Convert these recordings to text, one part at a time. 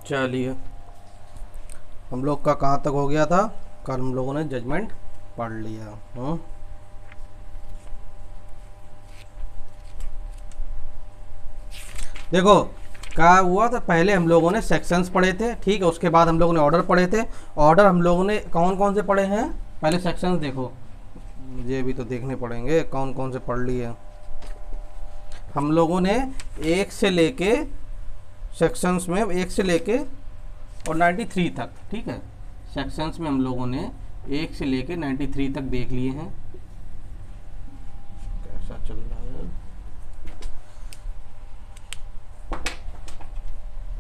चलिए, हम लोग का कहाँ तक हो गया था? कल हम लोगों ने जजमेंट पढ़ लिया। देखो, क्या हुआ था, पहले हम लोगों ने सेक्शंस पढ़े थे, ठीक है, उसके बाद हम लोगों ने ऑर्डर पढ़े थे। ऑर्डर हम लोगों ने कौन कौन से पढ़े हैं? पहले सेक्शंस देखो, मुझे भी तो देखने पड़ेंगे कौन कौन से पढ़ लिए। हम लोगों ने एक से लेके, सेक्शंस में एक से लेके और 93 तक, ठीक है, सेक्शंस में हम लोगों ने एक से लेके 93 तक देख लिए हैं। कैसा चल रहा है?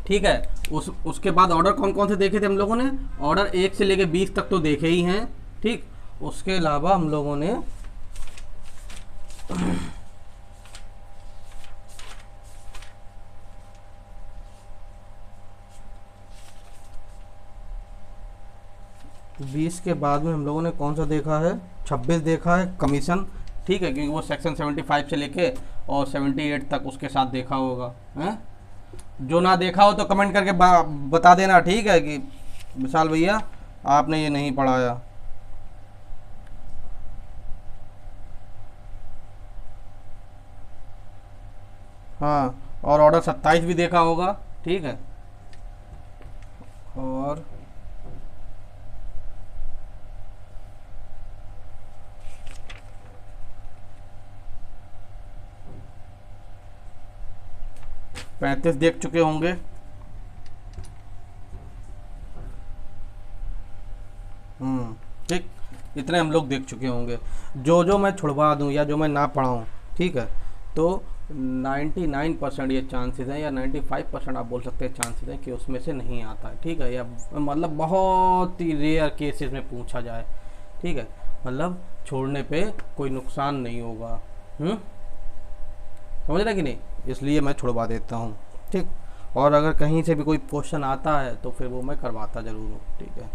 ठीक है। उसके बाद ऑर्डर कौन कौन से देखे थे हम लोगों ने? ऑर्डर 1 से लेके 20 तक तो देखे ही हैं, ठीक। उसके अलावा हम लोगों ने बीस के बाद में हम लोगों ने कौन सा देखा है? 26 देखा है, कमीशन, ठीक है, क्योंकि वो सेक्शन 75 से लेके और 78 तक उसके साथ देखा होगा, हैं? जो ना देखा हो तो कमेंट करके बता देना, ठीक है, कि विशाल भैया आपने ये नहीं पढ़ाया। हाँ, और ऑर्डर 27 भी देखा होगा, ठीक है। और 35 देख चुके होंगे। ठीक, इतने हम लोग देख चुके होंगे। जो जो मैं छुड़वा दूं या जो मैं ना पढ़ाऊं, ठीक है, तो 99% ये चांसेस हैं, या 95% आप बोल सकते हैं चांसेस हैं कि उसमें से नहीं आता है, ठीक है, या मतलब बहुत ही रेयर केसेस में पूछा जाए, ठीक है, मतलब छोड़ने पे कोई नुकसान नहीं होगा। समझ रहे कि नहीं? इसलिए मैं छुड़वा देता हूँ, ठीक। और अगर कहीं से भी कोई क्वेश्चन आता है तो फिर वो मैं करवाता ज़रूर हूँ, ठीक है।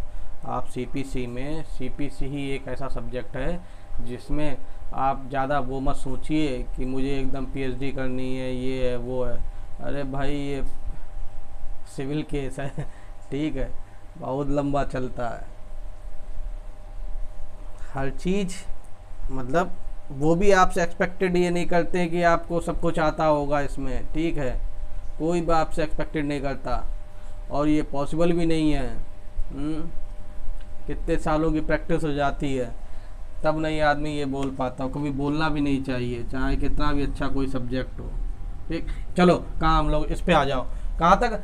आप सीपीसी में, सीपीसी ही एक ऐसा सब्जेक्ट है जिसमें आप ज़्यादा वो मत सोचिए कि मुझे एकदम पीएचडी करनी है, ये है वो है। अरे भाई, ये सिविल केस है ठीक है, बहुत लंबा चलता है हर चीज़, मतलब वो भी आपसे एक्सपेक्टेड ये नहीं करते कि आपको सब कुछ आता होगा इसमें, ठीक है, कोई भी आपसे एक्सपेक्टेड नहीं करता, और ये पॉसिबल भी नहीं है। कितने सालों की प्रैक्टिस हो जाती है तब नहीं आदमी ये बोल पाता, कभी बोलना भी नहीं चाहिए, चाहे कितना भी अच्छा कोई सब्जेक्ट हो, ठीक। चलो, कहाँ हम लोग, इस पे आ जाओ, कहाँ तक?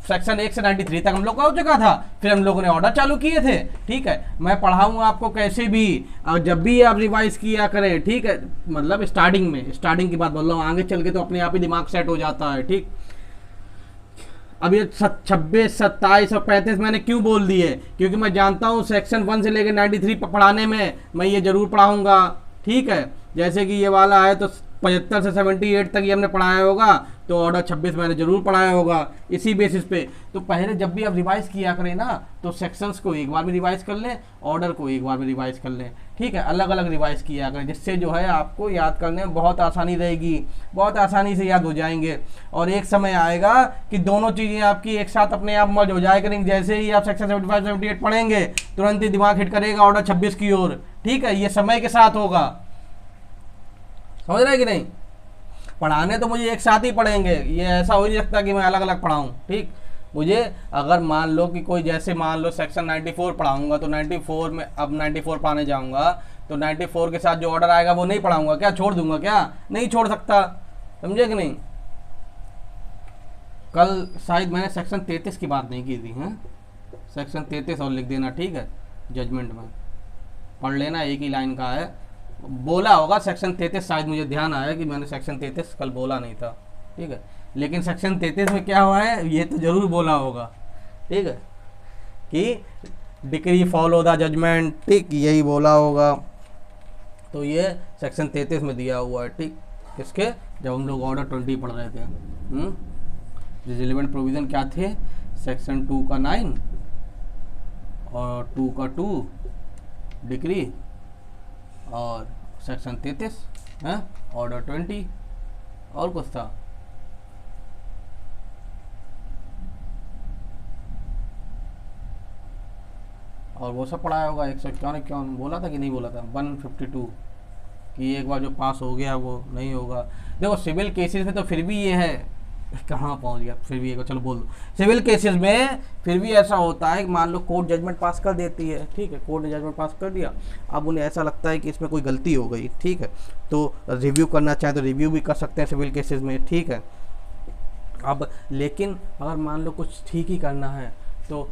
सेक्शन 1 से 93 तक हम लोग का हो चुका था। फिर हम लोगों ने ऑर्डर चालू किए थे, ठीक है। मैं पढ़ाऊंगा आपको कैसे भी, और जब भी आप रिवाइज किया करें, ठीक है, मतलब स्टार्टिंग में, स्टार्टिंग की बात बोल रहा हूँ, आगे चल के तो अपने आप ही दिमाग सेट हो जाता है, ठीक। अब ये 26, 27 और 35 मैंने क्यों बोल दिए? क्योंकि मैं जानता हूँ सेक्शन 1 से लेकर 93 पढ़ाने में मैं ये जरूर पढ़ाऊंगा, ठीक है। जैसे कि ये वाला है तो 75 से 78 तक ये हमने पढ़ाया होगा, तो ऑर्डर 26 मैंने जरूर पढ़ाया होगा इसी बेसिस पे। तो पहले जब भी आप रिवाइज किया करें ना, तो सेक्शंस को एक बार में रिवाइज कर लें, ऑर्डर को एक बार में रिवाइज कर लें, ठीक है, अलग अलग रिवाइज किया करें, जिससे जो है आपको याद करने में बहुत आसानी रहेगी, बहुत आसानी से याद हो जाएंगे। और एक समय आएगा कि दोनों चीज़ें आपकी एक साथ अपने आप मर्ज हो जाए करेंगे। जैसे ही आप सेक्शन 75 78 पढ़ेंगे, तुरंत ही दिमाग हिट करेगा ऑर्डर 26 की ओर, ठीक है, ये समय के साथ होगा। समझ रहे कि नहीं? पढ़ाने तो मुझे एक साथ ही पढ़ेंगे, ये ऐसा हो नहीं सकता कि मैं अलग अलग पढ़ाऊँ, ठीक। मुझे अगर मान लो कि कोई, जैसे मान लो सेक्शन 94 पढ़ाऊंगा, तो 94 में अब 94 पढ़ाने जाऊंगा, तो 94 के साथ जो ऑर्डर आएगा वो नहीं पढ़ाऊंगा क्या? छोड़ दूंगा क्या? नहीं छोड़ सकता, समझे कि नहीं? कल शायद मैंने सेक्शन 33 की बात नहीं की थी, हैं? सेक्शन 33 और लिख देना, ठीक है, जजमेंट में पढ़ लेना, एक ही लाइन का है। बोला होगा सेक्शन 33, शायद मुझे ध्यान आया कि मैंने सेक्शन 33 कल बोला नहीं था, ठीक है, लेकिन सेक्शन 33 में क्या हुआ है ये तो जरूर बोला होगा, ठीक है, कि डिक्री फॉलो द जजमेंट, ठीक, यही बोला होगा। तो ये सेक्शन 33 में दिया हुआ है, ठीक, किसके? जब हम लोग ऑर्डर 20 पढ़ रहे थे। रिलेवेंट प्रोविज़न क्या थे? सेक्शन 2 का 9 और 2 का 2 डिक्री, और सेक्शन 33 है ऑर्डर 20, और कुछ था? और वो सब पढ़ाया होगा 151 बोला था कि नहीं बोला था 152 कि एक बार जो पास हो गया वो नहीं होगा। देखो सिविल केसेस में तो फिर भी ये है, कहाँ पहुंच गया, फिर भी एक चलो बोल दो, सिविल केसेस में फिर भी ऐसा होता है कि मान लो कोर्ट जजमेंट पास कर देती है, ठीक है, कोर्ट ने जजमेंट पास कर दिया, अब उन्हें ऐसा लगता है कि इसमें कोई गलती हो गई, ठीक है, तो रिव्यू करना चाहे तो रिव्यू भी कर सकते हैं सिविल केसेस में, ठीक है। अब लेकिन अगर मान लो कुछ ठीक ही करना है तो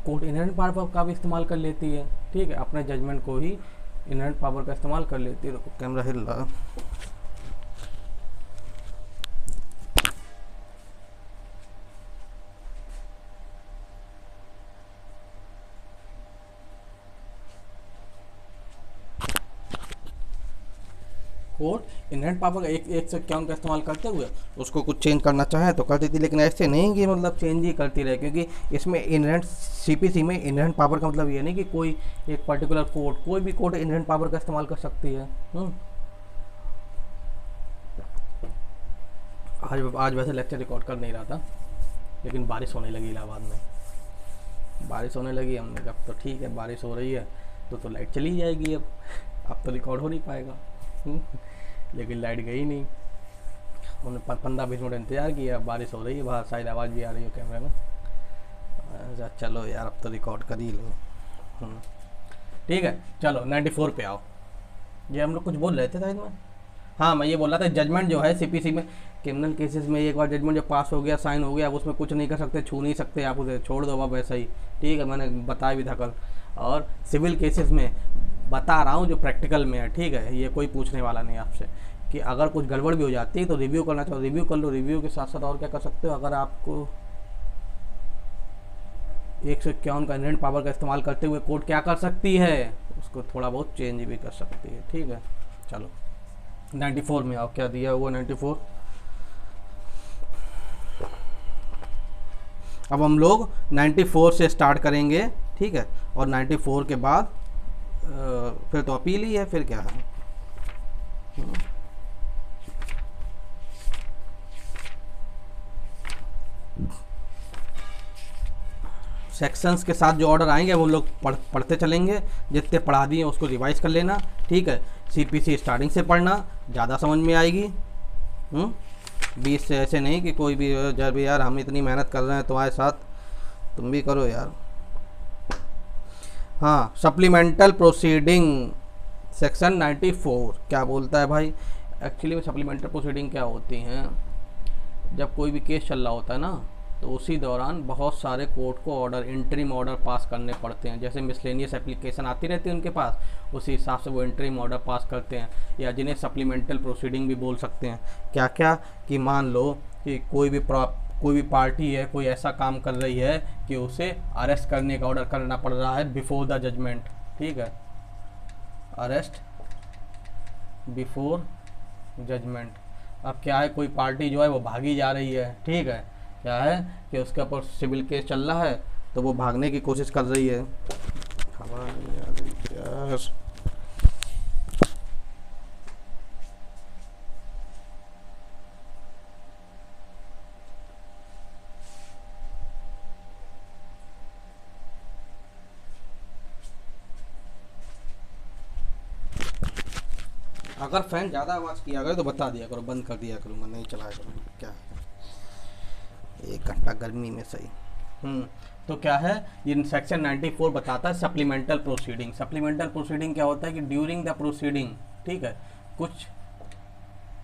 कोर्ट इनहेरेंट पावर का भी इस्तेमाल कर लेती है, ठीक है, अपने जजमेंट को ही इनहेरेंट पावर का इस्तेमाल कर लेती है। रुको कैमरा हिल रहा। कोर्ट इनहेरेंट पावर का 151 का इस्तेमाल करते हुए उसको कुछ चेंज करना चाहे तो कर देती, लेकिन ऐसे नहीं कि मतलब चेंज ही करती रहे, क्योंकि इसमें इनहेरेंट सीपीसी में इनहेरेंट पावर का मतलब ये नहीं कि कोई एक पर्टिकुलर कोर्ट, कोई भी कोर्ट इनहेरेंट पावर का इस्तेमाल कर सकती है। आज वैसे लेक्चर रिकॉर्ड कर नहीं रहा था, लेकिन बारिश होने लगी इलाहाबाद में, बारिश होने लगी, हमने कहा तो ठीक है बारिश हो रही है तो लाइट चली जाएगी, अब तो रिकॉर्ड हो नहीं पाएगा। लेकिन लाइट गई नहीं, हमने 15-20 मिनट इंतजार किया, बारिश हो रही है बाहर, शायद आवाज़ भी आ रही हो कैमरे में। अच्छा चलो यार अब तो रिकॉर्ड कर ही लो, ठीक है। चलो 94 पे आओ। ये हम लोग कुछ बोल रहे थे शायद में, हाँ मैं ये बोल रहा था जजमेंट जो है सीपीसी में क्रिमिनल केसेस में एक बार जजमेंट जो पास हो गया, साइन हो गया, अब उसमें कुछ नहीं कर सकते, छू नहीं सकते, आप उसे छोड़ दो अब वैसा ही, ठीक है, मैंने बताया भी था कल। और सिविल केसेस में बता रहा हूँ जो प्रैक्टिकल में है, ठीक है, ये कोई पूछने वाला नहीं आपसे कि अगर कुछ गड़बड़ भी हो जाती है तो रिव्यू करना चाहो रिव्यू कर लो, रिव्यू के साथ साथ और क्या कर सकते हो, अगर आपको 151 का इनहेरेंट पावर का इस्तेमाल करते हुए कोर्ट क्या कर सकती है, उसको थोड़ा बहुत चेंज भी कर सकती है, ठीक है। चलो 94 में आओ, क्या दिया हुआ 94। अब हम लोग 94 से स्टार्ट करेंगे, ठीक है, और 94 के बाद फिर तो अपील ही है, फिर क्या है। सेक्शंस के साथ जो ऑर्डर आएंगे वो लोग पढ़ते चलेंगे, जितने पढ़ा दिए उसको रिवाइज कर लेना, ठीक है। सीपीसी स्टार्टिंग से पढ़ना, ज़्यादा समझ में आएगी। 20 से ऐसे नहीं कि कोई भी जब यार हम इतनी मेहनत कर रहे हैं तुम्हारे साथ, तुम भी करो यार। हाँ, सप्लीमेंटल प्रोसीडिंग सेक्शन 94 क्या बोलता है भाई। एक्चुअली में सप्लीमेंटल प्रोसीडिंग क्या होती हैं, जब कोई भी केस चल रहा होता है ना तो उसी दौरान बहुत सारे कोर्ट को ऑर्डर, इंटरिम ऑर्डर पास करने पड़ते हैं, जैसे मिसलेनियस एप्लीकेशन आती रहती है उनके पास, उसी हिसाब से वो इंटरिम ऑर्डर पास करते हैं, या जिन्हें सप्लीमेंटल प्रोसीडिंग भी बोल सकते हैं। क्या क्या कि मान लो कि कोई भी पार्टी है, कोई ऐसा काम कर रही है कि उसे अरेस्ट करने का ऑर्डर करना पड़ रहा है बिफोर द जजमेंट, ठीक है, अरेस्ट बिफोर जजमेंट। अब क्या है, कोई पार्टी जो है वो भागी जा रही है, ठीक है, क्या है कि उसके ऊपर सिविल केस चल रहा है तो वो भागने की कोशिश कर रही है। अगर फैन ज़्यादा आवाज़ किया करे तो बता दिया करो, बंद कर दिया करूँगा, नहीं चलाया करूँगा, क्या है 1 घंटा गर्मी में सही। तो क्या है, ये सेक्शन 94 बताता है सप्लीमेंटल प्रोसीडिंग। सप्लीमेंटल प्रोसीडिंग क्या होता है कि ड्यूरिंग द प्रोसीडिंग, ठीक है, कुछ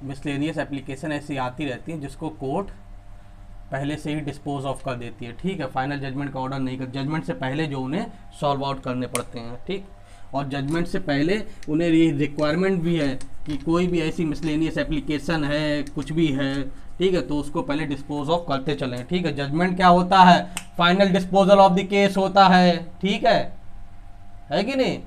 मिसलेनियस एप्लीकेशन ऐसी आती रहती हैं जिसको कोर्ट पहले से ही डिस्पोज ऑफ कर देती है, ठीक है, फाइनल जजमेंट का ऑर्डर नहीं कर, जजमेंट से पहले जो उन्हें सॉल्व आउट करने पड़ते हैं, ठीक। और जजमेंट से पहले उन्हें ये रिक्वायरमेंट भी है कि कोई भी ऐसी मिसलेनियस एप्लीकेशन है, कुछ भी है, ठीक है, तो उसको पहले डिस्पोज ऑफ करते चलें, ठीक है। जजमेंट क्या होता है, final disposal of the case होता है, ठीक है कि नहीं,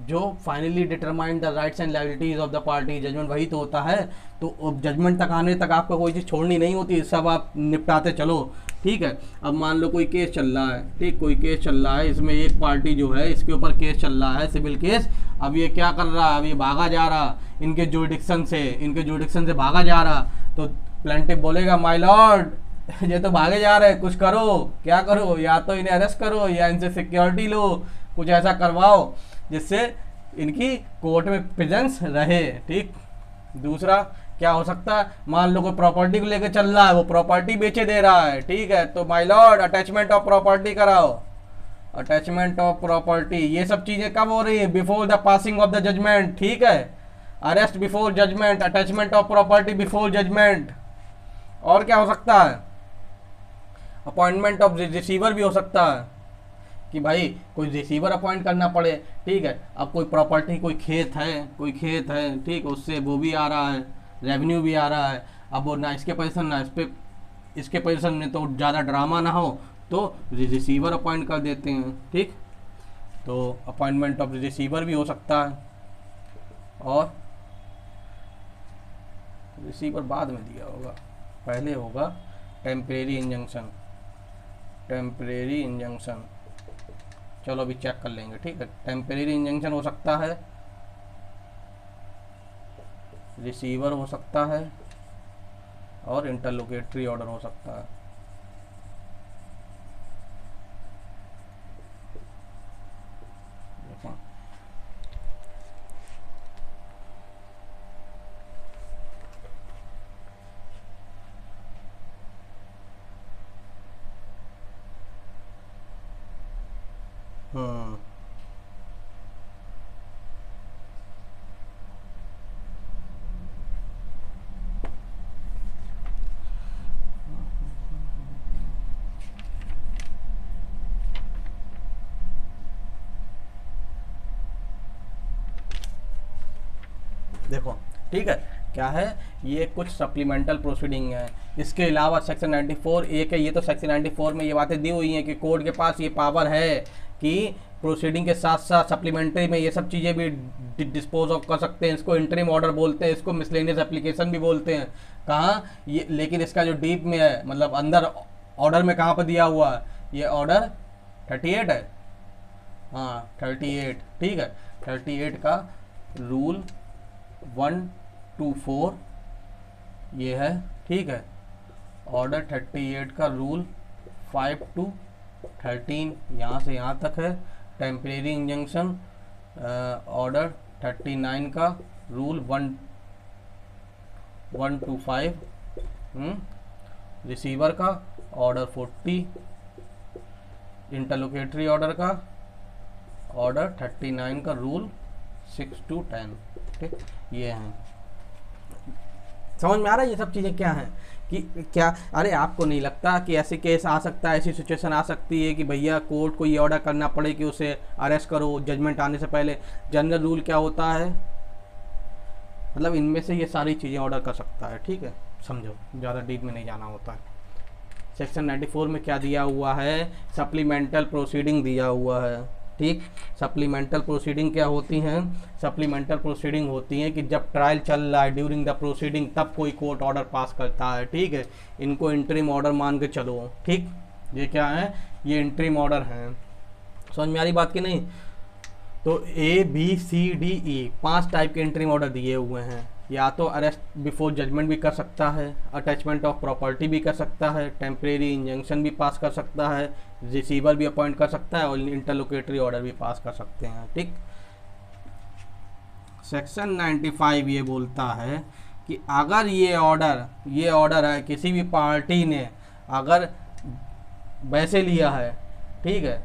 जो finally determine the rights and liabilities of the party, judgment वही तो होता है। तो जजमेंट तक आने तक आपको कोई चीज़ छोड़नी नहीं होती, सब आप निपटाते चलो, ठीक है। अब मान लो कोई केस चल रहा है, ठीक, कोई केस चल रहा है, इसमें एक पार्टी जो है इसके ऊपर केस चल रहा है, सिविल केस, अब ये क्या कर रहा है, अब ये भागा जा रहा इनके जुरिडिक्शन से भागा जा रहा, तो प्लेंटिफ बोलेगा माय लॉर्ड ये तो भागे जा रहे हैं, कुछ करो, क्या करो, या तो इन्हें अरेस्ट करो या इनसे सिक्योरिटी लो, कुछ ऐसा करवाओ जिससे इनकी कोर्ट में प्रेजेंस रहे। ठीक। दूसरा क्या हो सकता है, मान लो कोई प्रॉपर्टी को लेकर चल रहा है, वो प्रॉपर्टी बेचे दे रहा है, ठीक है, तो my lord attachment of property कराओ, अटैचमेंट ऑफ प्रॉपर्टी। ये सब चीजें कब हो रही है, before the passing of the judgment. ठीक है, arrest before judgment, attachment of property before judgment. और क्या हो सकता है, अपॉइंटमेंट ऑफ रिसीवर भी हो सकता है कि भाई कोई रिसीवर अपॉइंट करना पड़े। ठीक है, अब कोई प्रॉपर्टी, कोई खेत है, ठीक, उससे वो भी आ रहा है, रेवेन्यू भी आ रहा है, अब वो ना इसके पोजीशन ना इसके पोजीशन में, तो ज़्यादा ड्रामा ना हो तो रिसीवर अपॉइंट कर देते हैं। ठीक, तो अपॉइंटमेंट ऑफ रिसीवर भी हो सकता है। और रिसीवर बाद में दिया होगा, पहले होगा टेम्परेरी इंजंक्शन, टेम्परेरी इंजंक्शन। चलो अभी चेक कर लेंगे। ठीक है, टेम्परेरी इंजंक्शन हो सकता है, रिसीवर हो सकता है, और इंटरलोकेटरी ऑर्डर हो सकता है। हम्म, देखो, ठीक है, क्या है, ये कुछ सप्लीमेंटल प्रोसीडिंग है। इसके अलावा सेक्शन 94 एक है, ये तो सेक्शन 94 में ये बातें दी हुई हैं कि कोर्ट के पास ये पावर है कि प्रोसीडिंग के साथ साथ सप्लीमेंट्री में ये सब चीज़ें भी डिस्पोज ऑफ कर सकते हैं। इसको इंटरिम ऑर्डर बोलते हैं, इसको मिसलेनियस एप्लीकेशन भी बोलते हैं। कहाँ ये, लेकिन इसका जो डीप में है, मतलब अंदर ऑर्डर में कहाँ पर दिया हुआ है, ये ऑर्डर 38 है, हाँ 38, ठीक है, 38 का रूल 124 ये है। ठीक है, ऑर्डर 38 का रूल 5 to 13 यहाँ से यहाँ तक है। टेम्परेरी इंजंक्शन ऑर्डर 39 का रूल 125, रिसीवर का ऑर्डर 40, इंटरलोकेटरी ऑर्डर का ऑर्डर 39 का रूल 6 to 10। ठीक, ये हैं। समझ में आ रहा है ये सब चीज़ें क्या हैं कि क्या, अरे आपको नहीं लगता कि ऐसे केस आ सकता है, ऐसी सिचुएशन आ सकती है कि भैया कोर्ट को ये ऑर्डर करना पड़े कि उसे अरेस्ट करो जजमेंट आने से पहले। जनरल रूल क्या होता है, मतलब इनमें से ये सारी चीज़ें ऑर्डर कर सकता है। ठीक है, समझो, ज़्यादा डीप में नहीं जाना होता है। सेक्शन 94 में क्या दिया हुआ है, सप्लीमेंटल प्रोसीडिंग दिया हुआ है। ठीक, सप्लीमेंटल प्रोसीडिंग क्या होती हैं, सप्लीमेंटल प्रोसीडिंग होती हैं कि जब ट्रायल चल रहा है, ड्यूरिंग द प्रोसीडिंग, तब कोई कोर्ट ऑर्डर पास करता है। ठीक है, इनको इंटरिम ऑर्डर मान के चलो। ठीक, ये क्या है, ये इंटरिम ऑर्डर हैं। समझ में आ रही बात की नहीं। तो ABCDE 5 टाइप के इंटरिम ऑर्डर दिए हुए हैं। या तो अरेस्ट बिफोर जजमेंट भी कर सकता है, अटैचमेंट ऑफ प्रॉपर्टी भी कर सकता है, टेम्परेरी इंजंक्शन भी पास कर सकता है, रिसीवर भी अपॉइंट कर सकता है, और इंटरलोकेटरी ऑर्डर भी पास कर सकते हैं। ठीक, सेक्शन 95 ये बोलता है कि अगर ये ऑर्डर है, किसी भी पार्टी ने अगर वैसे लिया है, ठीक है,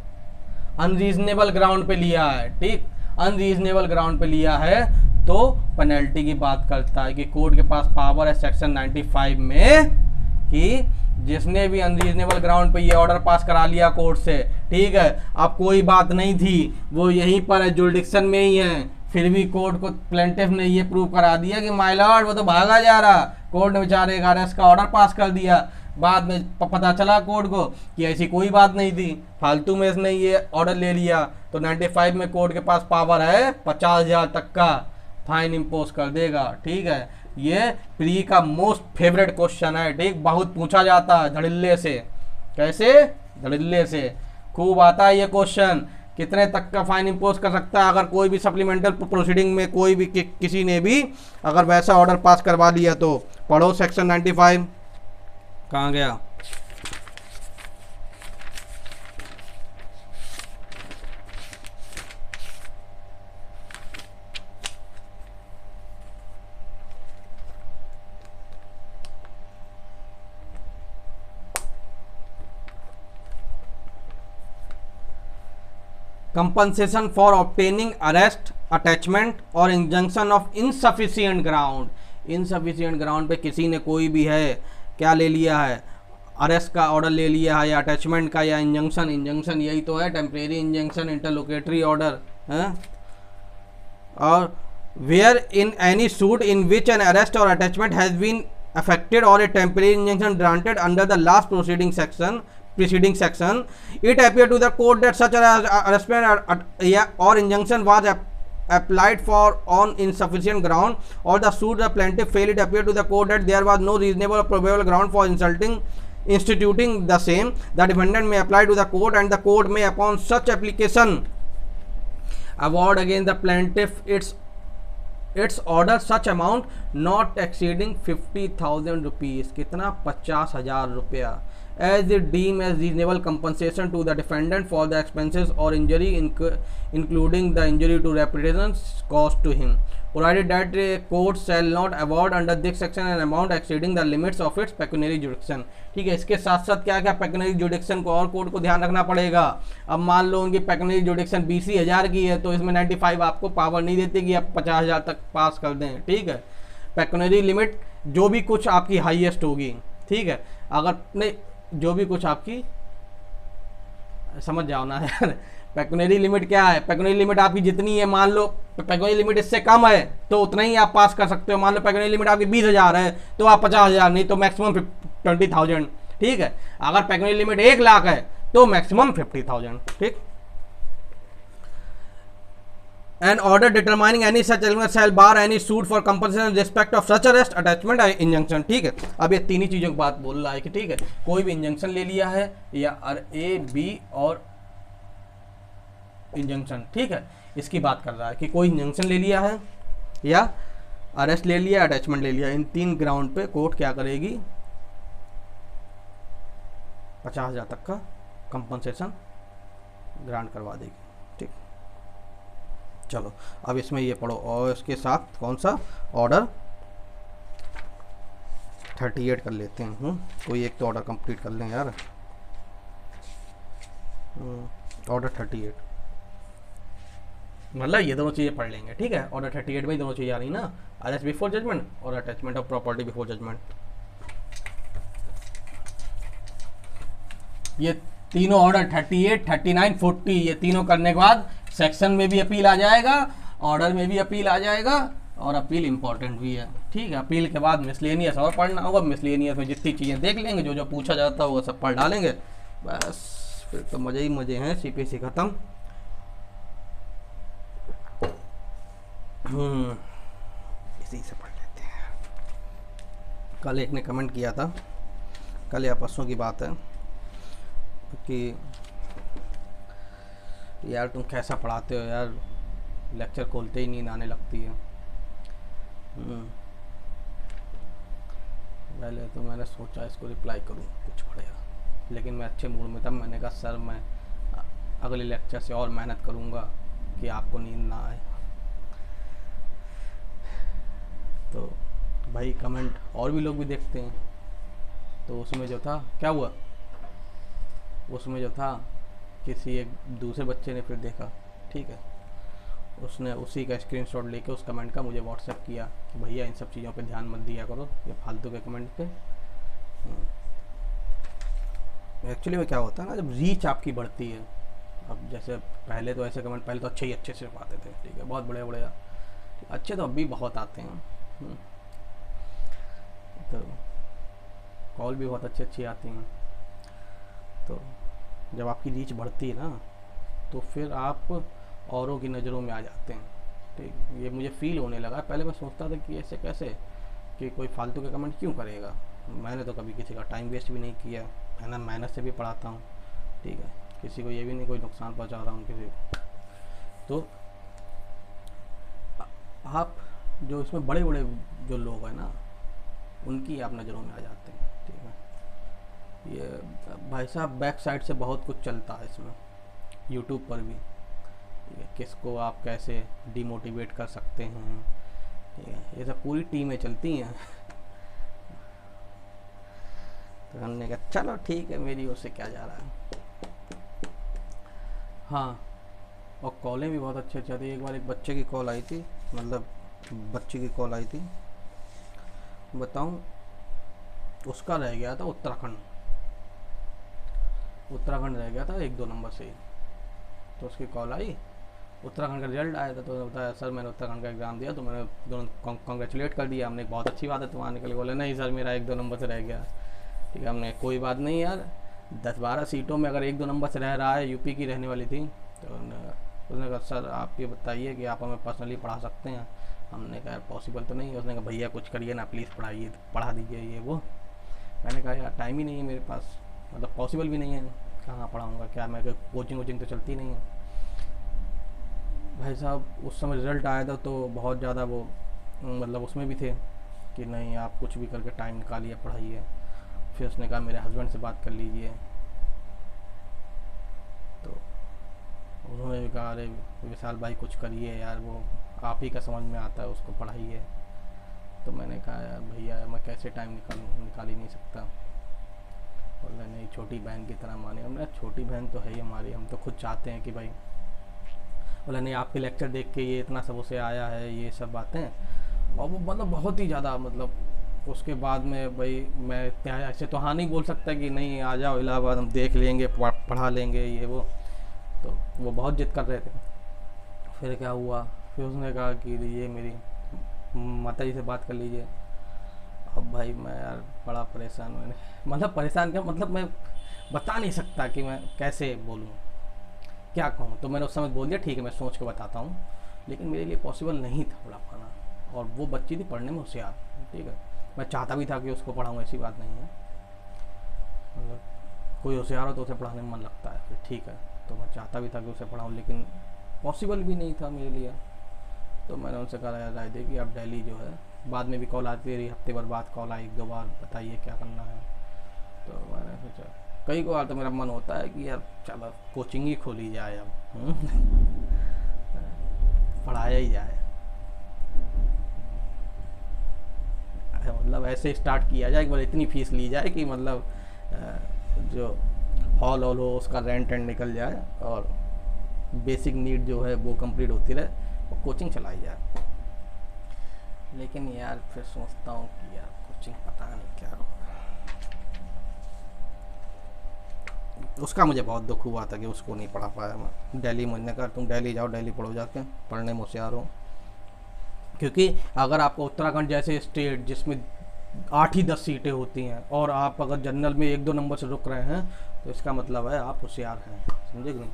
अनरीजनेबल ग्राउंड पे लिया है, ठीक, अनरीजनेबल ग्राउंड पे लिया है, तो पेनल्टी की बात करता है कि कोर्ट के पास पावर है सेक्शन 95 में कि जिसने भी अनरीजनेबल ग्राउंड पे ये ऑर्डर पास करा लिया कोर्ट से, ठीक है, अब कोई बात नहीं थी, वो यहीं पर है, जुरिडिक्शन में ही है, फिर भी कोर्ट को प्लेंटिफ ने ये प्रूव करा दिया कि माय लॉर्ड वो तो भागा जा रहा, कोर्ट ने बेचारे का अरेस्ट का ऑर्डर पास कर दिया। बाद में पता चला कोर्ट को कि ऐसी कोई बात नहीं थी, फालतू में इसने ये ऑर्डर ले लिया। तो 95 में कोर्ट के पास पावर है 50,000 तक का फाइन इम्पोज कर देगा। ठीक है, ये प्री का मोस्ट फेवरेट क्वेश्चन है। ठीक, बहुत पूछा जाता है धड़िल्ले से। कैसे? धड़िल्ले से खूब आता है ये क्वेश्चन, कितने तक का फाइन इम्पोज कर सकता है अगर कोई भी सप्लीमेंटल प्रोसीडिंग में कोई भी किसी ने भी अगर वैसा ऑर्डर पास करवा लिया तो। पढ़ो सेक्शन 95, कहाँ गया। Compensation for obtaining arrest, attachment or injunction of insufficient ground. Insufficient ground पे किसी ने कोई भी है क्या ले लिया है, अरेस्ट का ऑर्डर ले लिया है, या अटैचमेंट का, या इंजंक्शन, इंजंक्शन यही तो है, टेम्परेरी इंजंक्शन, इंटरलोकेटरी ऑर्डर है। और where in any suit in which an arrest or attachment has been affected or a temporary injunction granted under the last preceding section, it appeared to the court that such arrestment or injunction was applied for on insufficient ground, or the suit the plaintiff failed. It appeared to the court that there was no reasonable or probable ground for instituting the same. The defendant may apply to the court, and the court may upon such application award against the plaintiff its order such amount not exceeding 50,000 rupees, कितना 50,000 रुपया, as it deem as reasonable compensation to the defendant for the expenses or injury including the injury to reputation caused to him, provided that a court shall not award under this section an amount exceeding the limits of its pecuniary jurisdiction। ठीक है, इसके साथ साथ क्या क्या pecuniary जुडिक्शन को और court को ध्यान रखना पड़ेगा। अब मान लो उनकी पेक्यूनरी जुडिक्शन 20,000 की है तो इसमें 95 आपको पावर नहीं देती कि आप 50,000 तक पास कर दें। ठीक है, पेक्यूनरी लिमिट जो भी कुछ आपकी हाईएस्ट होगी, ठीक है, अगर नहीं जो भी कुछ आपकी, समझ जाओ ना यार, पेक्यूनरी लिमिट क्या है, पेक्यूनरी लिमिट आपकी जितनी है, मान लो पेक्यूनरी लिमिट इससे कम है तो उतना ही आप पास कर सकते हो। मान लो पेक्यूनरी लिमिट आपकी 20,000 है तो आप 50,000 नहीं तो मैक्सिमम 20,000। ठीक है, अगर पेक्यूनरी लिमिट 1 लाख है तो मैक्सिमम 50,000। ठीक, an order determining any such element shall bar any suit for compensation in respect of such arrest, attachment and injunction। ठीक है, अब ये तीन ही चीज़ों की बात बोल रहा है कि ठीक है, कोई भी इंजंक्शन ले लिया है या ए बी और इंजंक्शन, ठीक है, इसकी बात कर रहा है कि कोई इंजंक्शन ले लिया है या अरेस्ट ले लिया, अटैचमेंट ले लिया, इन 3 ग्राउंड पे कोर्ट क्या करेगी, 50,000 तक का कंपनसेशन ग्रांट करवा देगी। ठीक, चलो अब इसमें ये पढ़ो, और इसके साथ कौन सा ऑर्डर 38 कर लेते हैं। कोई एक तो ऑर्डर कंप्लीट कर लें यार। ऑर्डर 38 मतलब ये दोनों चीज़ें पढ़ लेंगे। ठीक है, ऑर्डर 38 में ही दोनों चीज़ें आ रही ना, अरेस्ट बिफोर जजमेंट और attachment of property before judgment. ये तीनों ऑर्डर 38, 39, 40 ये तीनों करने के बाद सेक्शन में भी अपील आ जाएगा, ऑर्डर में भी अपील आ जाएगा, और अपील इंपॉर्टेंट भी है। ठीक है, अपील के बाद मिसलेनियस और पढ़ना होगा। मिसलेनियस में जितनी चीज़ें देख लेंगे, जो जो पूछा जाता है वो सब पढ़ डालेंगे, बस फिर तो मज़े ही मज़े हैं। सीपीसी ख़त्म। इसी से पढ़ लेते हैं। कल एक ने कमेंट किया था, कल या परसों की बात है, कि यार तुम कैसा पढ़ाते हो यार, लेक्चर खोलते ही नींद आने लगती है। पहले तो मैंने सोचा इसको रिप्लाई करूँ, कुछ पढ़ेगा, लेकिन मैं अच्छे मूड में था। मैंने कहा सर मैं अगले लेक्चर से और मेहनत करूँगा कि आपको नींद ना आए। तो भाई कमेंट और भी लोग भी देखते हैं, तो उसमें जो था क्या हुआ, उसमें जो था किसी एक दूसरे बच्चे ने फिर देखा, ठीक है, उसने उसी का स्क्रीनशॉट लेके उस कमेंट का मुझे व्हाट्सएप किया कि भैया इन सब चीज़ों पे ध्यान मत दिया करो, ये फालतू के कमेंट पे। एक्चुअली में क्या होता है ना, जब रीच आपकी बढ़ती है, अब जैसे पहले तो ऐसे कमेंट पहले तो अच्छे से आते थे, ठीक है, बहुत बड़े बड़े अच्छे तो अब भी बहुत आते हैं, तो कॉल भी बहुत अच्छी आती हैं। तो जब आपकी रीच बढ़ती है ना, तो फिर आप औरों की नज़रों में आ जाते हैं। ठीक, ये मुझे फील होने लगा। पहले मैं सोचता था कि ऐसे कैसे, कि कोई फालतू के कमेंट क्यों करेगा। मैंने तो कभी किसी का टाइम वेस्ट भी नहीं किया, है ना, मेहनत से भी पढ़ाता हूँ, ठीक है, किसी को ये भी नहीं कोई नुकसान पहुँचा रहा हूँ किसी को। तो आप जो इसमें बड़े बड़े जो लोग हैं ना, उनकी आप नज़रों में आ जाते हैं। ठीक है, ये भाई साहब बैक साइड से बहुत कुछ चलता है इसमें, यूट्यूब पर भी, ठीक है, किसको आप कैसे डिमोटिवेट कर सकते हैं, ठीक है, ये सब पूरी टीमें चलती हैं। तो हमने कहा चलो ठीक है, मेरी ओर से क्या जा रहा है। हाँ, और कॉलें भी बहुत अच्छी अच्छी आती है। एक बार एक बच्चे की कॉल आई थी, मतलब बच्ची की कॉल आई थी, बताऊं, उसका रह गया था उत्तराखंड, उत्तराखंड रह गया था 1-2 नंबर से ही। तो उसकी कॉल आई, उत्तराखंड का रिजल्ट आया था, तो उसने बताया सर मैंने उत्तराखंड का एग्ज़ाम दिया, तो मैंने दोनों कॉन्ग्रेचुलेट कर दिया हमने, बहुत अच्छी बात है तुम्हारा निकल। बोले नहीं सर मेरा 1-2 नंबर से रह गया। ठीक है, हमने कोई बात नहीं यार, 10-12 सीटों में अगर 1-2 नंबर से रह रहा है, यूपी की रहने वाली थी, तो उसने कहा सर आप ये बताइए कि आप हमें पर्सनली पढ़ा सकते हैं। हमने कहा पॉसिबल तो नहीं है। उसने कहा भैया कुछ करिए ना प्लीज़, पढ़ाइए, पढ़ा दीजिए ये वो। मैंने कहा यार टाइम ही नहीं है मेरे पास, मतलब पॉसिबल भी नहीं है, कहाँ पढ़ाऊँगा क्या, मैं कोचिंग वोचिंग तो चलती नहीं है। भाई साहब उस समय रिज़ल्ट आया था तो बहुत ज़्यादा वो, मतलब उसमें भी थे कि नहीं आप कुछ भी करके टाइम निकालिए पढ़ाइए। फिर उसने कहा मेरे हस्बैंड से बात कर लीजिए, तो उन्होंने भी कहा अरे विशाल भाई कुछ करिए यार, वो आप ही का समझ में आता है, उसको पढ़ाइए। तो मैंने कहा यार भैया मैं कैसे टाइम निकालूँ, निकाल ही नहीं सकता। बोले नहीं छोटी बहन की तरह माने। हमने छोटी बहन तो है ही हमारी, हम तो खुद चाहते हैं कि भाई, बोला नहीं आपके लेक्चर देख के ये इतना सब उसे आया है, ये सब बातें। और वो मतलब बहुत ही ज़्यादा, मतलब उसके बाद में भाई मैं क्या ऐसे तो हाँ नहीं बोल सकता कि नहीं आ जाओ इलाहाबाद हम देख लेंगे, पढ़ा लेंगे ये वो। तो वो बहुत जिद कर रहे थे। फिर क्या हुआ, फिर उसने कहा कि ये मेरी माता जी से बात कर लीजिए। अब भाई मैं यार बड़ा परेशान, मैंने मतलब परेशान क्या, मतलब मैं बता नहीं सकता कि मैं कैसे बोलूँ, क्या कहूँ। तो मैंने उस समय बोल दिया ठीक है मैं सोच के बताता हूँ, लेकिन मेरे लिए पॉसिबल नहीं था पढ़ा पाना। और वो बच्ची थी पढ़ने में होशियार, ठीक है, मैं चाहता भी था कि उसको पढ़ाऊँ, ऐसी बात नहीं है, मतलब कोई होशियार हो तो उसे पढ़ाने में मन लगता है, फिर ठीक है। तो मैं चाहता भी था कि उसे पढ़ाऊँ, लेकिन पॉसिबल भी नहीं था मेरे लिए। तो मैंने उनसे कहा राय दी कि अब दिल्ली जो है, बाद में भी कॉल आती रही, हफ्ते भर बाद कॉल आई 1-2 बार, बताइए क्या करना है। तो मैंने सोचा कई बार तो मेरा मन होता है कि यार चलो कोचिंग ही खोली जाए अब, पढ़ाया ही जाए, मतलब ऐसे स्टार्ट किया जाए कि इतनी फीस ली जाए कि मतलब जो हॉल हॉल हो उसका रेंट एंड निकल जाए, और बेसिक नीड जो है वो कंप्लीट होती रहे, और कोचिंग चलाई जाए। लेकिन यार फिर सोचता हूँ कि यार कोचिंग पता नहीं क्या होगा। उसका मुझे बहुत दुख हुआ था कि उसको नहीं पढ़ा पाया मैं। दिल्ली मुझने कहा तुम दिल्ली जाओ, दिल्ली पढ़ो जाके, पढ़ने में होशियार हो। क्योंकि अगर आपको उत्तराखंड जैसे स्टेट जिसमें 8 ही 10 सीटें होती हैं, और आप अगर जनरल में 1-2 नंबर से रुक रहे हैं, तो इसका मतलब है आप होशियार हैं, समझे कि नहीं,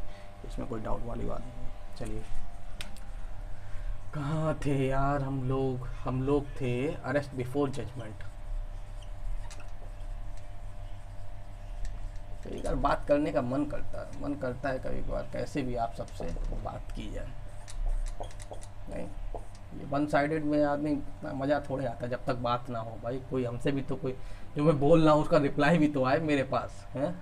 इसमें कोई डाउट वाली बात नहीं है। चलिए कहाँ थे यार हम लोग थे अरेस्ट बिफोर जजमेंट। कई बार बात करने का मन करता है कभी कभार कैसे भी आप सबसे बात की जाए। नहीं ये वन साइडेड में आदमी मज़ा थोड़े आता है जब तक बात ना हो। भाई कोई हमसे भी तो, कोई जो मैं बोल रहा हूँ उसका रिप्लाई भी तो आए मेरे पास है।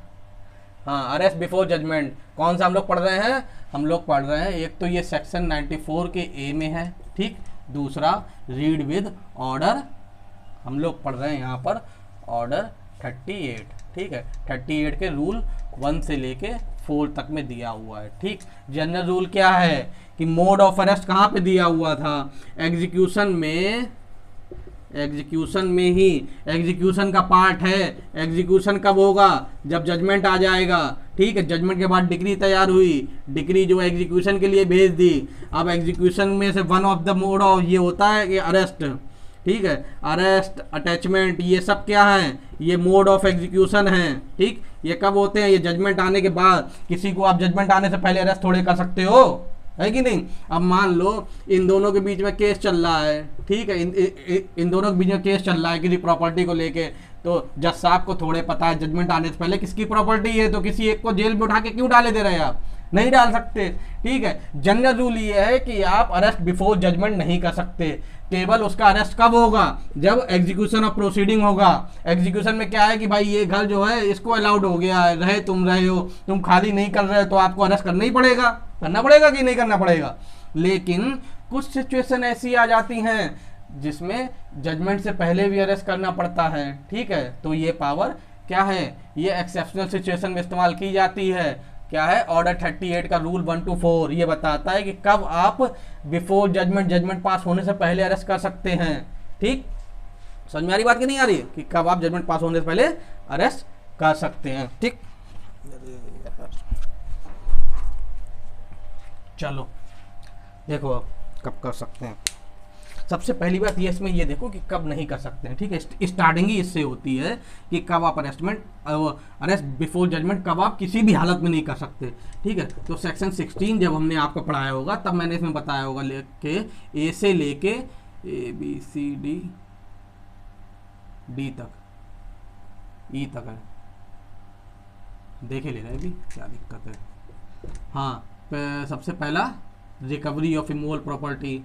हाँ अरेस्ट बिफोर जजमेंट कौन सा हम लोग पढ़ रहे हैं, हम लोग पढ़ रहे हैं एक तो ये सेक्शन 94 के ए में है, ठीक, दूसरा रीड विद ऑर्डर, हम लोग पढ़ रहे हैं यहाँ पर ऑर्डर 38, ठीक है, 38 के रूल 1 से लेके 4 तक में दिया हुआ है, ठीक। जनरल रूल क्या है कि मोड ऑफ अरेस्ट कहाँ पे दिया हुआ था, एग्जीक्यूशन में ही, एग्जीक्यूशन का पार्ट है। एग्जीक्यूशन कब होगा, जब जजमेंट आ जाएगा, ठीक है। जजमेंट के बाद डिक्री तैयार हुई, डिक्री जो एग्जीक्यूशन के लिए भेज दी। अब एग्जीक्यूशन में से one of the mode of ये होता है कि अरेस्ट, ठीक है, अरेस्ट अटैचमेंट ये सब क्या है, ये मोड ऑफ एग्जीक्यूशन है, ठीक। ये कब होते हैं, ये जजमेंट आने के बाद। किसी को आप जजमेंट आने से पहले अरेस्ट थोड़े कर सकते हो, है कि नहीं। अब मान लो इन दोनों के बीच में केस चल रहा है, ठीक है, इन दोनों के बीच में केस चल रहा है किसी प्रॉपर्टी को लेके, तो जज साहब को थोड़े पता है जजमेंट आने से पहले किसकी प्रॉपर्टी है, तो किसी एक को जेल में उठा के क्यों डाले दे रहे हैं आप, नहीं डाल सकते, ठीक है। जनरल रूल ये है कि आप अरेस्ट बिफोर जजमेंट नहीं कर सकते, केवल उसका अरेस्ट कब होगा, जब एग्जीक्यूशन ऑफ प्रोसीडिंग होगा। एग्जीक्यूशन में क्या है कि भाई ये घर जो है इसको अलाउड हो गया है, तुम रहे हो, तुम खाली नहीं कर रहे हो, तो आपको अरेस्ट करना ही पड़ेगा, करना पड़ेगा कि नहीं करना पड़ेगा। लेकिन कुछ सिचुएशन ऐसी आ जाती हैं जिसमें जजमेंट से पहले भी अरेस्ट करना पड़ता है, ठीक है, तो ये पावर क्या है, ये एक्सेप्शनल सिचुएशन में इस्तेमाल की जाती है। क्या है, ऑर्डर 38 का रूल 1 to 4 ये बताता है कि कब आप बिफोर जजमेंट, जजमेंट पास होने से पहले अरेस्ट कर सकते हैं। ठीक, समझ में आ रही बात कि नहीं आ रही है, कि कब आप जजमेंट पास होने से पहले अरेस्ट कर सकते हैं। ठीक, चलो देखो अब कब कर सकते हैं। सबसे पहली बात ये इसमें ये देखो कि कब नहीं कर सकते हैं। ठीक है, स्टार्टिंग ही इससे होती है कि कब आप अरेस्ट बिफोर जजमेंट कब आप किसी भी हालत में नहीं कर सकते। ठीक है, तो सेक्शन 16 जब हमने आपको पढ़ाया होगा तब मैंने इसमें बताया होगा लेके ए से लेके ABCD D तक, E तक है, देखे ले रहे भी क्या दिक्कत है। हाँ, सबसे पहला recovery of immovable property,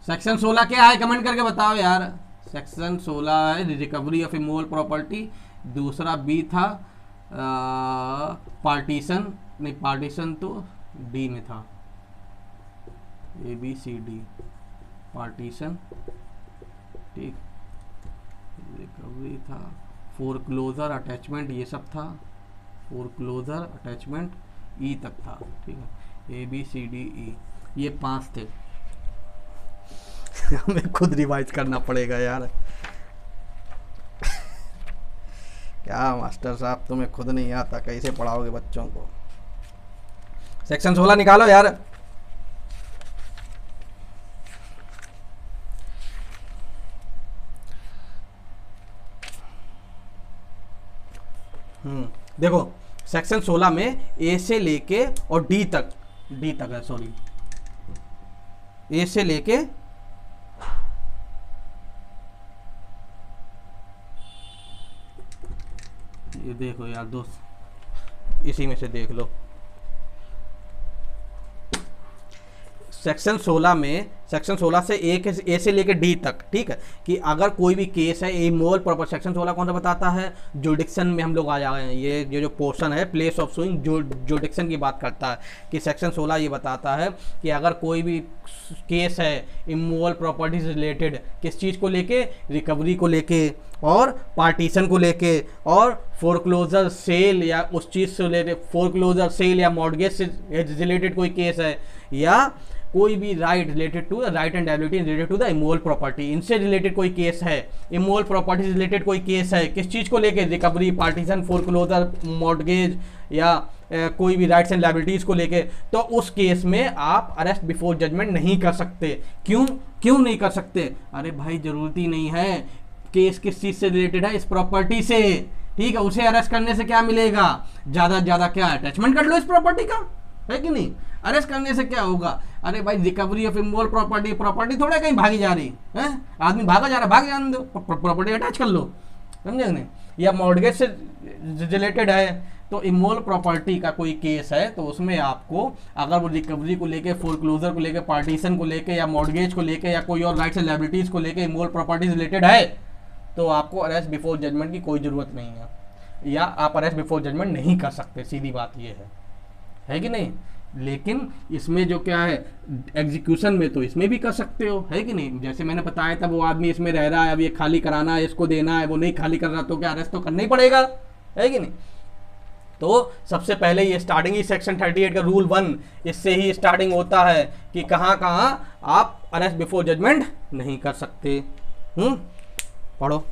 section 16 क्या है कमेंट करके बताओ यार। सेक्शन 16 है रिकवरी ऑफ इमूवेबल प्रॉपर्टी। दूसरा बी था पार्टीशन, नहीं पार्टीशन तो डी में था, ABCD पार्टीशन। ठीक, रिकवरी था, फोरक्लोजर अटैचमेंट ये सब था, फोरक्लोजर अटैचमेंट ई तक था। ठीक है, ABCDE ये 5 थे। हमें खुद रिवाइज करना पड़ेगा यार। क्या मास्टर साहब तुम्हें खुद नहीं आता, कैसे पढ़ाओगे बच्चों को। सेक्शन 16 निकालो यार। देखो सेक्शन 16 में ए से लेके और डी तक है, सॉरी ए से लेके ये देखो यार दोस्त, इसी में से देख लो। सेक्शन 16 में, सेक्शन 16 से ए से लेके डी तक। ठीक है, कि अगर कोई भी केस है इमोरल प्रॉपर्टी, सेक्शन 16 कौन सा बताता है, जुडिक्शन में हम लोग आ जाए हैं। ये जो पोर्शन है प्लेस ऑफ सुइंग जुडिक्शन की बात करता है, कि सेक्शन 16 ये बताता है कि अगर कोई भी केस है इमोरल प्रॉपर्टी से रिलेटेड, किस चीज़ को लेके, रिकवरी को लेके और पार्टीशन को लेके और फोरक्लोजर सेल या उस चीज़ से रिलेटेड, फोरक्लोजर सेल या मॉर्गेज से रिलेटेड कोई केस है, या कोई भी right related to right and ability related to the immoral property, इनसे रिलेटेड कोई केस है, इमोरल प्रॉपर्टी से रिलेटेड कोई केस है, किस चीज़ को लेके, रिकवरी, पार्टीशन, फोरक्लोजर, मॉर्गेज या कोई भी राइट्स एंड लायबिलिटीज को लेके, तो उस केस में आप अरेस्ट बिफोर जजमेंट नहीं कर सकते। क्यों नहीं कर सकते? अरे भाई जरूरत ही नहीं है, केस किस चीज़ से रिलेटेड है, इस प्रॉपर्टी से। ठीक है, उसे अरेस्ट करने से क्या मिलेगा, ज़्यादा से ज़्यादा क्या, अटैचमेंट कर लो इस प्रॉपर्टी का, है कि नहीं। अरेस्ट करने से क्या होगा, अरे भाई रिकवरी ऑफ इमोरल प्रॉपर्टी थोड़ा कहीं भागी जा रही है, आदमी भागा जा रहा है, भाग जाने दो, प्रॉपर्टी अटैच कर लो, समझे नहीं। या मॉर्गेज से रिलेटेड है तो इमोरल प्रॉपर्टी का कोई केस है तो उसमें आपको, अगर वो रिकवरी को लेके, फोरक्लोजर को लेके, पार्टीशन को लेके या मॉर्गेज को लेके या कोई और राइट्स एंड लायबिलिटीज को लेके इमोरल प्रॉपर्टी रिलेटेड है, तो आपको अरेस्ट बिफोर जजमेंट की कोई ज़रूरत नहीं है, या आप अरेस्ट बिफोर जजमेंट नहीं कर सकते, सीधी बात ये है कि नहीं। लेकिन इसमें जो क्या है, एग्जीक्यूशन में तो इसमें भी कर सकते हो, है कि नहीं। जैसे मैंने बताया था, वो आदमी इसमें रह रहा है, अब ये खाली कराना है, इसको देना है, वो नहीं खाली कर रहा, तो क्या अरेस्ट तो करना ही पड़ेगा, है कि नहीं। तो सबसे पहले ये स्टार्टिंग ही सेक्शन 38 का रूल 1 इससे ही स्टार्टिंग होता है कि कहाँ आप अरेस्ट बिफोर जजमेंट नहीं कर सकते। पढ़ो,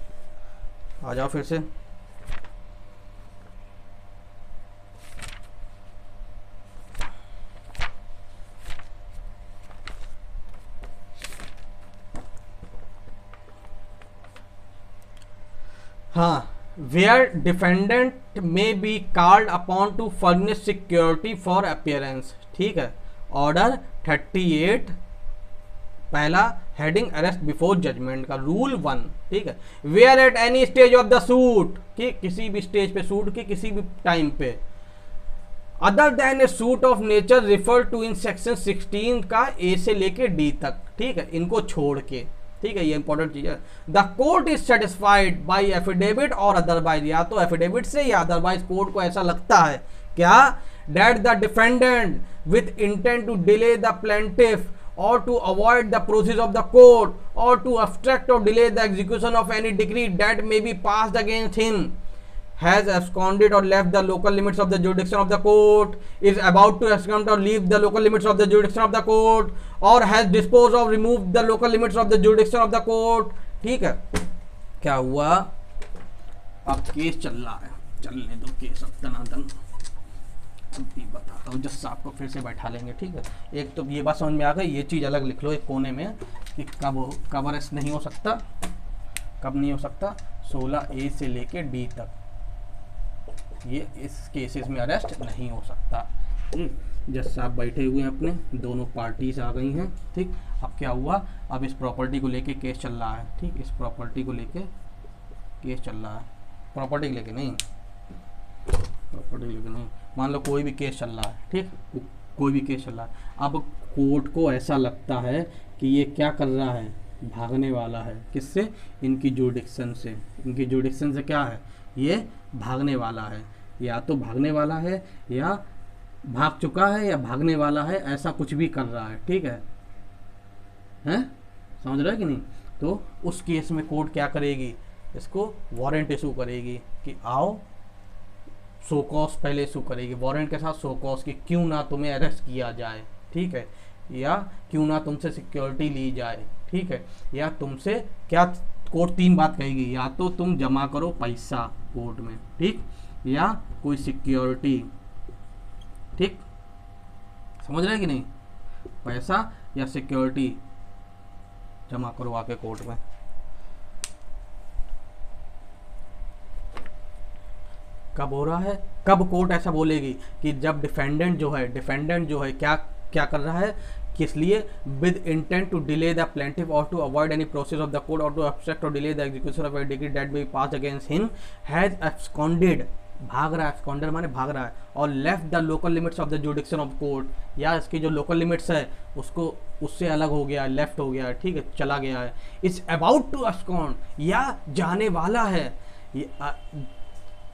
आ जाओ फिर से। हाँ, where defendant may be called upon to furnish security for appearance। ठीक है, ऑर्डर 38 पहला हेडिंग अरेस्ट बिफोर जजमेंट का रूल 1। ठीक है, where at any stage of the suit, कि किसी भी स्टेज पे, सूट के किसी भी टाइम पे, other than a suit of nature refer to in section 16 का ए से लेके डी तक। ठीक है, इनको छोड़ के, ठीक है, ये इंपॉर्टेंट चीज है। The court is satisfied by affidavit और अदरवाइज, या तो एफिडेविट से या अदरवाइज कोर्ट को ऐसा लगता है क्या, that the defendant with intent to delay the plaintiff or to avoid the process of the court or to obstruct or delay the execution of any decree that may be passed against him, has absconded or left the local limits of the jurisdiction of the court, is about to abscond or leave the local limits of the jurisdiction of the court, or has disposed of removed the local limits of the jurisdiction of the court. ठीक है, क्या हुआ, अब case चल रहा है, चलने दो केस अब तनातन, अभी बताता हूँ, जज साहब को फिर से बैठा लेंगे, ठीक है। एक तो ये बात समझ में आ गई, ये चीज़ अलग लिख लो एक कोने में कि कब अरेस्ट नहीं हो सकता, कब नहीं हो सकता, 16A से लेके D तक ये इस केसेस में अरेस्ट नहीं हो सकता। जज साहब बैठे हुए हैं अपने, दोनों पार्टीज आ गई हैं, ठीक। अब क्या हुआ, अब इस प्रॉपर्टी को लेके केस चल रहा है, ठीक, इस प्रॉपर्टी को लेके केस चल रहा है, प्रॉपर्टी लेके नहीं, प्रॉपर्टी लेके नहीं, मान लो कोई भी केस चल रहा है, ठीक, कोई भी केस चल रहा है। अब कोर्ट को ऐसा लगता है कि ये क्या कर रहा है, भागने वाला है, किससे, इनकी जुरिडिक्शन से, इनकी जुरिडिक्शन से क्या है, ये भागने वाला है, या तो भागने वाला है या भाग चुका है या भागने वाला है, ऐसा कुछ भी कर रहा है, ठीक है, हैं, समझ रहे हैं कि नहीं। तो उस केस में कोर्ट क्या करेगी, इसको वारंट इशू करेगी कि आओ, शो कॉज पहले इशू करेगी, वारंट के साथ शो कॉज की, क्यों ना तुम्हें अरेस्ट किया जाए, ठीक है, या क्यों ना तुमसे सिक्योरिटी ली जाए, ठीक है, या तुमसे क्या, कोर्ट 3 बात कहेगी, या तो तुम जमा करो पैसा कोर्ट में, ठीक, या कोई सिक्योरिटी, ठीक, समझ रहे हैं कि नहीं, पैसा या सिक्योरिटी जमा करो आके कोर्ट में। कब हो रहा है, कब कोर्ट ऐसा बोलेगी कि जब डिफेंडेंट जो है क्या क्या कर रहा है, किस लिए, with intent to delay the plaintiff or to avoid any process of the court or to obstruct or delay the execution of a decree that may be passed against him, has absconded, भाग रहा है, absconder माने भाग रहा है, or left the local limits of the jurisdiction of court, या इसकी जो लोकल लिमिट्स है उसको उससे अलग हो गया है, लेफ्ट हो गया है, ठीक है, चला गया है, इज अबाउट टू एब्सकॉन्ड, या जाने वाला है,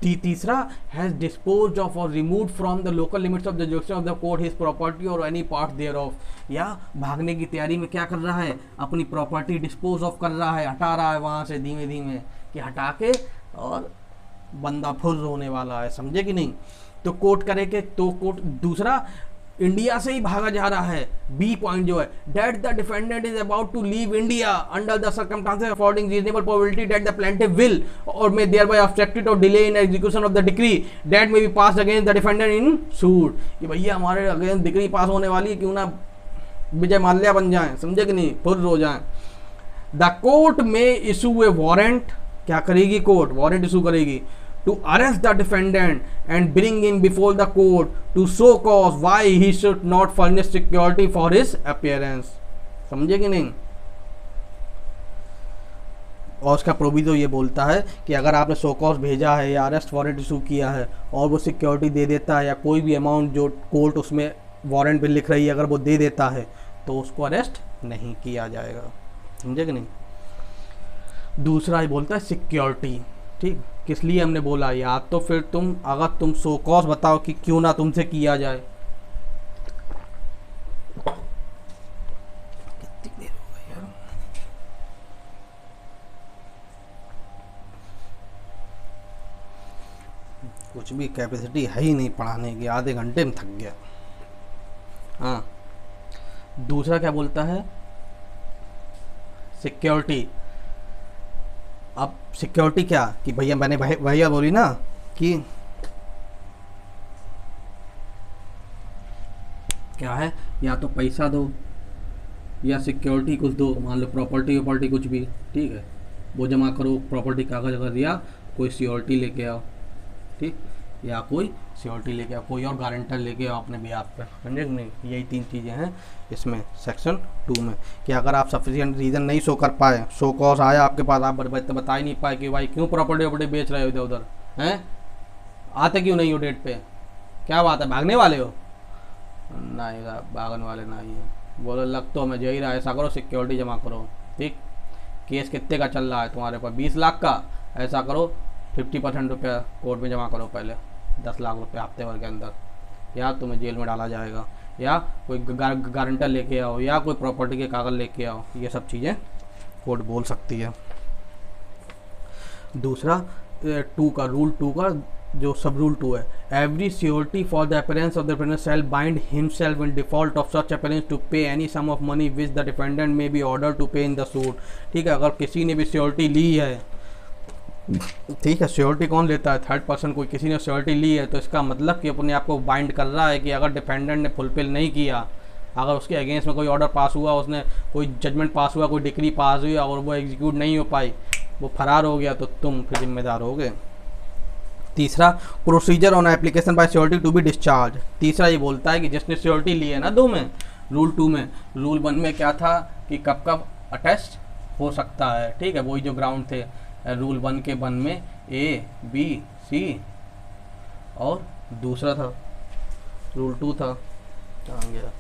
तीसरा हैज डिस्पोज्ड ऑफ और removed from the local limits of the jurisdiction of the court his property और एनी पार्ट देयर ऑफ, या भागने की तैयारी में क्या कर रहा है, अपनी प्रॉपर्टी डिस्पोज ऑफ कर रहा है, हटा रहा है वहाँ से धीमे धीमे, कि हटा के और बंदा फुर्र होने वाला है, समझे कि नहीं। तो कोर्ट करेंगे, तो कोर्ट दूसरा इंडिया से ही भागा जा रहा है, बी पॉइंट जो है, that the defendant is about to leave India under the circumstances affording reasonable probability that the plaintiff will और मे देयरबाय ऑब्स्ट्रक्टेड और delay in execution of the decree that may be pass against the defendant in suit, कि भैया हमारे against decree pass होने वाली, क्यों ना विजय माल्या बन जाए, समझे कि नहीं, फुर्र हो जाए। द कोर्ट में इशू ए वारंट, क्या करेगी कोर्ट, वारंट इशू करेगी, to arrest the defendant and bring him before the court to show cause why he should not furnish security for his appearance, समझे कि नहीं। और उसका प्रोविजो ये बोलता है कि अगर आपने शो कॉज भेजा है या अरेस्ट वारंट इशू किया है और वो सिक्योरिटी दे देता है या कोई भी अमाउंट जो कोर्ट उसमें वारंट पे लिख रही है अगर वो दे देता है तो उसको अरेस्ट नहीं किया जाएगा, समझे कि नहीं। दूसरा ही बोलता है सिक्योरिटी, ठीक, किस लिए हमने बोला, या तो फिर तुम अगर तुम शो कॉज बताओ कि क्यों ना तुमसे किया जाए, कितनी देर हो गई यार, कुछ भी कैपेसिटी है ही नहीं पढ़ाने की, आधे घंटे में थक गया। हाँ, दूसरा क्या बोलता है, सिक्योरिटी। अब सिक्योरिटी क्या, कि भैया मैंने भैया बोली ना कि क्या है, या तो पैसा दो या सिक्योरिटी कुछ दो, मान लो प्रॉपर्टी कुछ भी, ठीक है, वो जमा करो, प्रॉपर्टी कागज अगर दिया, कोई सिक्योरिटी लेके आओ, ठीक, या कोई सिक्योरिटी लेके आओ, कोई और गारंटर लेके आओ अपने बिहाफ पर, समझे नहीं। यही 3 चीज़ें हैं इसमें सेक्शन 2 में, कि अगर आप सफिशिएंट रीज़न नहीं शो कर पाए, शो कॉज आया आपके पास, आप बता ही नहीं पाए कि भाई क्यों प्रॉपर्टी बेच रहे हो इधर उधर, हैं, आते क्यों नहीं हो डेट पे, क्या बात है, भागने वाले हो, नहीं भागने वाले नहीं है, बोलो लग तो हमें जा ही रहा है, ऐसा करो सिक्योरिटी जमा करो, ठीक, केस कितने का चल रहा है तुम्हारे पास, 20 लाख का, ऐसा करो 50% रुपया कोर्ट में जमा करो पहले, 10 लाख रुपये हफ्ते भर के अंदर, या तुम्हें जेल में डाला जाएगा, या कोई गारंटर लेके आओ, या कोई प्रॉपर्टी के कागज लेके आओ, ये सब चीज़ें कोर्ट बोल सकती है। दूसरा टू का रूल 2 का जो सब रूल 2 है, every surety for the appearance of the defendant shall bind himself in default of such appearance to pay any sum of money which the defendant may be order to pay in the suit. ठीक है, अगर किसी ने भी सियोरिटी ली है, ठीक है, सियोरिटी कौन लेता है, थर्ड पर्सन, कोई किसी ने सियोरिटी ली है, तो इसका मतलब कि अपने आप को बाइंड कर रहा है कि अगर डिफेंडेंट ने फुलफिल नहीं किया, अगर उसके अगेंस्ट में कोई ऑर्डर पास हुआ, उसने कोई जजमेंट पास हुआ, कोई डिक्री पास हुई और वो एग्जीक्यूट नहीं हो पाई, वो फरार हो गया, तो तुम फिर जिम्मेदार होगे। तीसरा, procedure on application by surety to be discharge. तीसरा ये बोलता है कि जिसने सियोरिटी ली है ना 2 में, रूल 2 में, रूल 1 में क्या था कि कब कब अटेस्ट हो सकता है। ठीक है, वही जो ग्राउंड थे रूल 1 के 1 में A, B, C और दूसरा था रूल 2 था, कहाँ गया,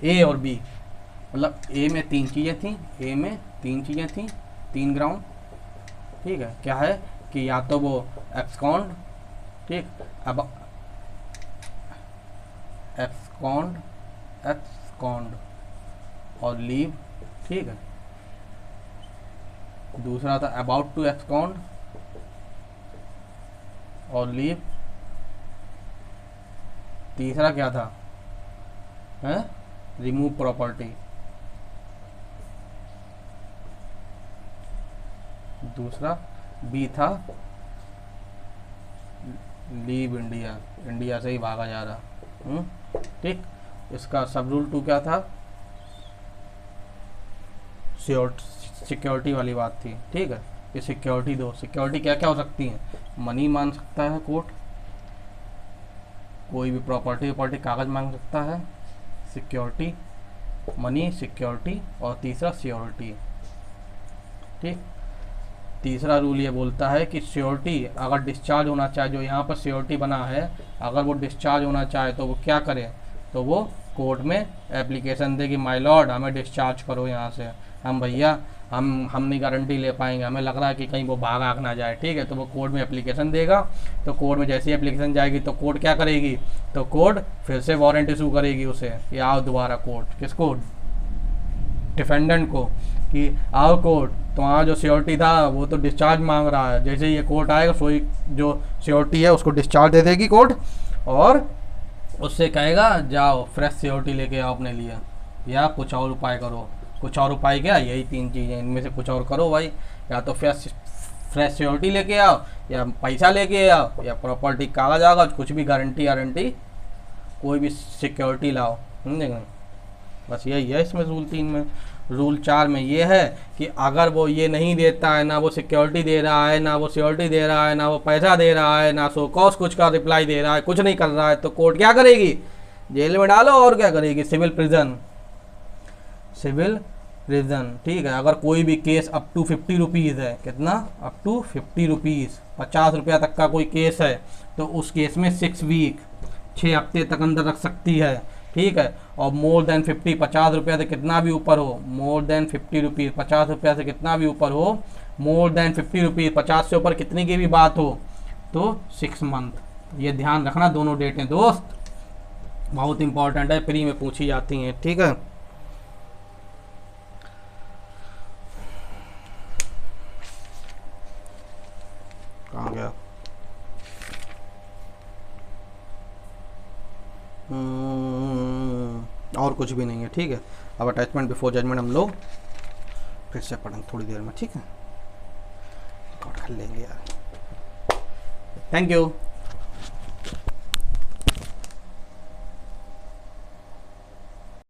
A और B, मतलब A में 3 चीज़ें थी, A में 3 चीज़ें थी, 3 ग्राउंड। ठीक है, क्या है कि या तो वो एब्सकॉन्ड, ठीक, अब एब्सकॉन्ड और लीव। ठीक है, दूसरा था अबाउट टू एब्सकॉन्ड और लीव। तीसरा क्या था, है रिमूव प्रॉपर्टी। दूसरा बी था लीव इंडिया, इंडिया से ही भागा जा रहा। ठीक, इसका सब रूल 2 क्या था, सिक्योरिटी वाली बात थी। ठीक है, ये सिक्योरिटी दो, सिक्योरिटी क्या क्या हो सकती है, मनी मांग सकता है कोर्ट, कोई भी प्रॉपर्टी कागज मांग सकता है, सिक्योरिटी मनी, सिक्योरिटी और तीसरा सियोरिटी। ठीक, तीसरा रूल ये बोलता है कि सियोरिटी अगर डिस्चार्ज होना चाहे, जो यहाँ पर सियोरिटी बना है, अगर वो डिस्चार्ज होना चाहे तो वो क्या करे, तो वो कोर्ट में एप्लीकेशन दे कि माय लॉर्ड हमें डिस्चार्ज करो यहाँ से, हम भैया हम नहीं गारंटी ले पाएंगे, हमें लग रहा है कि कहीं वो भाग आग ना जाए। ठीक है, तो वो कोर्ट में एप्लीकेशन देगा, तो कोर्ट में जैसी एप्लीकेशन जाएगी तो कोर्ट क्या करेगी, तो कोर्ट फिर से वारंट इशू करेगी उसे कि आओ दोबारा कोर्ट, किसको, डिफेंडेंट को, कि आओ कोर्ट, तुम्हारा जो सियोरिटी था वो तो डिस्चार्ज मांग रहा है। जैसे ये कोर्ट आएगा, सोई जो सियोरिटी है उसको डिस्चार्ज दे देगी कोर्ट, और उससे कहेगा जाओ फ्रेश सियोरिटी लेके आओ अपने लिए, या कुछ और उपाय करो। कुछ और उपाय क्या, यही 3 चीज़ें, इनमें से कुछ और करो भाई, या तो फ्रेश सियोरिटी लेके आओ, या पैसा लेके आओ, या प्रॉपर्टी कागज आगज, कुछ भी गारंटी कोई भी सिक्योरिटी लाओ। देखें, बस यही है इसमें रूल 3 में। रूल 4 में ये है कि अगर वो ये नहीं देता है, ना वो सिक्योरिटी दे रहा है, ना वो सिक्योरिटी दे रहा है, ना वो पैसा दे रहा है, ना सो कॉस्ट कुछ का रिप्लाई दे रहा है, कुछ नहीं कर रहा है, तो कोर्ट क्या करेगी, जेल में डालो, और क्या करेगी, सिविल प्रिजन। ठीक है, अगर कोई भी केस अप टू 50 रुपीज़ है, कितना, अप टू 50 रुपीज़, 50 रुपया तक का कोई केस है, तो उस केस में 6 वीक, 6 हफ्ते तक अंदर रख सकती है। ठीक है, और मोर देन 50, 50 रुपया से कितना भी ऊपर हो, मोर देन 50 रुपीज़, 50 रुपया से कितना भी ऊपर हो, मोर देन 50 रुपीज़, 50 से ऊपर कितनी की भी बात हो, तो 6 मंथ। ये ध्यान रखना, दोनों डेटें दोस्त बहुत इंपॉर्टेंट है, प्री में पूछी जाती हैं। ठीक है, कहाँ गया, और कुछ भी नहीं है। ठीक है, अब अटैचमेंट बिफोर जजमेंट हम लोग फिर से पढ़ेंगे थोड़ी देर में। ठीक है, रिकॉर्ड कर लेंगे यार। Thank you.